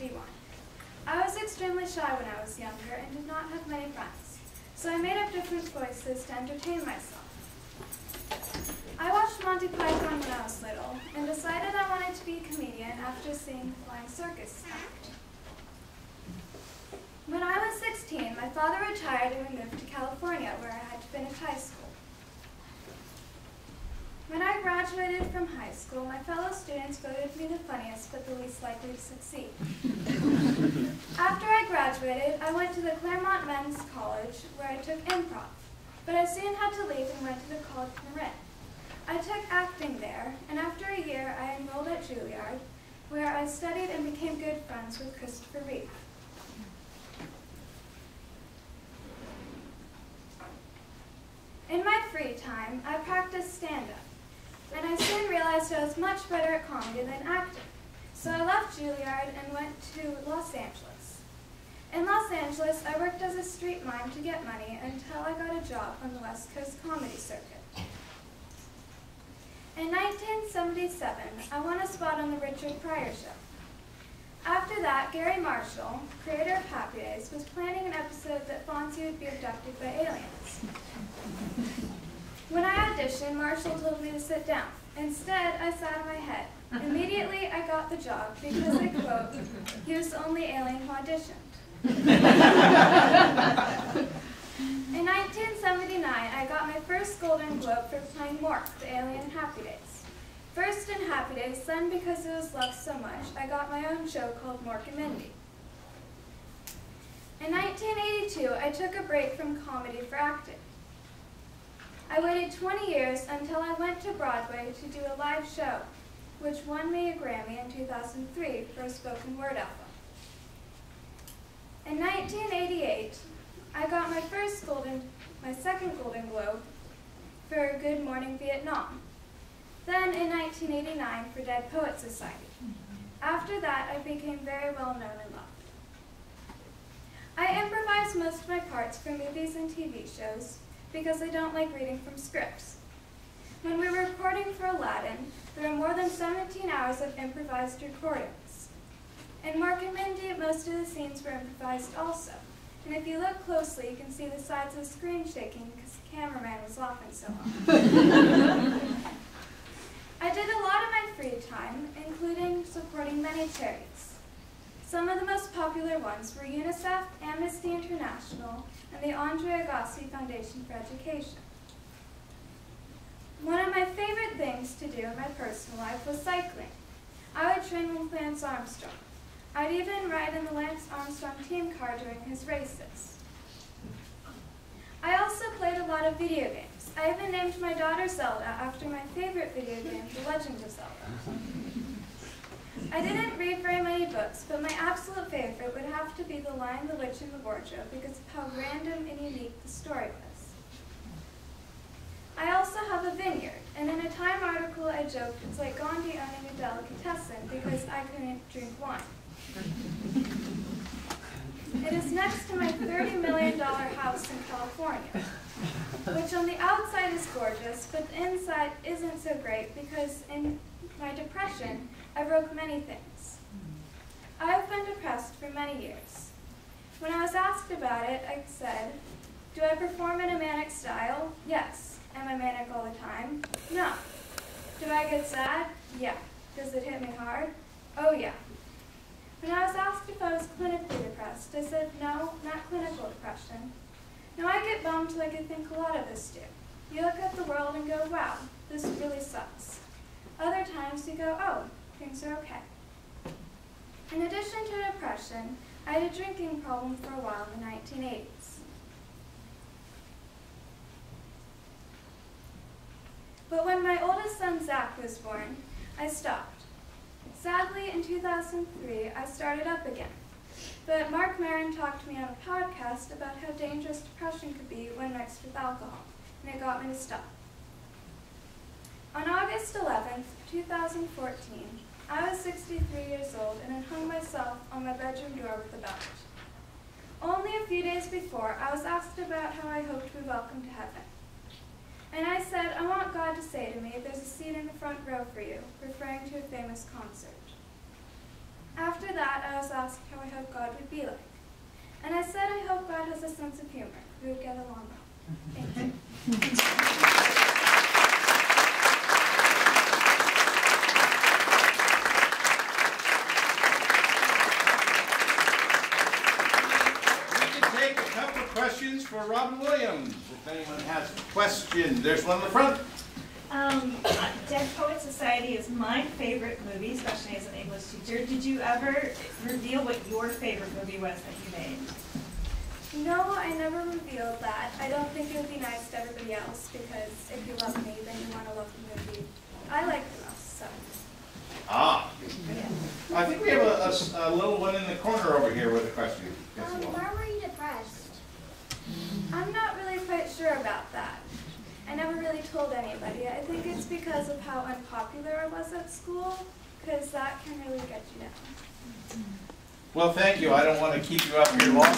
D1. I was extremely shy when I was younger and did not have many friends, so I made up different voices to entertain myself. I watched Monty Python when I was little and decided I wanted to be a comedian after seeing the Flying Circus act. When I was 16, my father retired and we moved to California, where I had to finish high school. When I graduated from high school, my fellow students voted me the funniest but the least likely to succeed. After I graduated, I went to the Claremont Men's College, where I took improv, but I soon had to leave and went to the College of Marin. I took acting there, and after a year, I enrolled at Juilliard, where I studied and became good friends with Christopher Reeve. In my free time, I practiced stand-up, and I soon realized I was much better at comedy than acting. So I left Juilliard and went to Los Angeles. In Los Angeles, I worked as a street mime to get money until I got a job on the West Coast comedy circuit. In 1977, I won a spot on the Richard Pryor Show. After that, Gary Marshall, creator of Happy Days, was planning an episode that Fonzie would be abducted by aliens. When I auditioned, Marshall told me to sit down. Instead, I sat on my head. Immediately, I got the job because I quote, "He was the only alien who auditioned." In 1979, I got my first Golden Globe for playing Mork, the alien in Happy Days. First in Happy Days, then because it was loved so much, I got my own show called Mork and Mindy. In 1982, I took a break from comedy for acting. I waited 20 years until I went to Broadway to do a live show, which won me a Grammy in 2003 for a spoken word album. In 1988, I got my second Golden Globe for Good Morning Vietnam. Then in 1989 for Dead Poets Society. After that, I became very well known and loved. I improvise most of my parts for movies and TV shows because I don't like reading from scripts. When we were recording for Aladdin, there were more than 17 hours of improvised recordings. In Mork and Mindy, most of the scenes were improvised also. And if you look closely, you can see the sides of the screen shaking because the cameraman was laughing so hard. I did a lot of my free time, including supporting many charities. Some of the most popular ones were UNICEF, Amnesty International, and the Andre Agassi Foundation for Education. One of my favorite things to do in my personal life was cycling. I would train with Lance Armstrong. I'd even ride in the Lance Armstrong team car during his races. I also played a lot of video games. I even named my daughter Zelda after my favorite video game, The Legend of Zelda. I didn't read very many books, but my absolute favorite would have to be The Lion, the Witch, and the Wardrobe because of how random and unique the story was. I also have a vineyard, and in a Time article I joked it's like Gandhi owning a delicatessen because I couldn't drink wine. It is next to my $30 million house in California, which on the outside is gorgeous, but the inside isn't so great because in my depression, I broke many things. I have been depressed for many years. When I was asked about it, I said, "Do I perform in a manic style? Yes. Am I manic all the time? No. Do I get sad? Yeah. Does it hit me hard? Oh yeah." When I was asked if I was clinically depressed, I said, no, not clinical depression. Now I get bummed like I think a lot of us do. You look at the world and go, wow, this really sucks. Other times you go, oh, things are okay. In addition to depression, I had a drinking problem for a while in the 1980s. But when my oldest son, Zach, was born, I stopped. Sadly, in 2003, I started up again. But Mark Maron talked to me on a podcast about how dangerous depression could be when mixed with alcohol, and it got me to stop. On August 11th, 2014, I was 63 years old and had hung myself on my bedroom door with a belt. Only a few days before, I was asked about how I hoped to be welcomed to heaven. And I said, I want God to say to me, there's a seat in the front row for you, referring to a famous concert. After that, I was asked how I hope God would be like. And I said I hope God has a sense of humor. We would get along well. Thank you. We can take a couple of questions for Robin Williams. If anyone has a question, there's one in the front. Dead Poets Society is my favorite movie, especially as an English teacher. Did you ever reveal what your favorite movie was that you made? No, I never revealed that. I don't think it would be nice to everybody else, because if you love me, then you want to love the movie I like the most, so. Ah. I think we have a little one in the corner over here with a question. Yes, Why were you depressed? I'm not really quite sure about that. I never really told anybody. I think it's because of how unpopular I was at school, because that can really get you down. Well, thank you. I don't want to keep you up here long.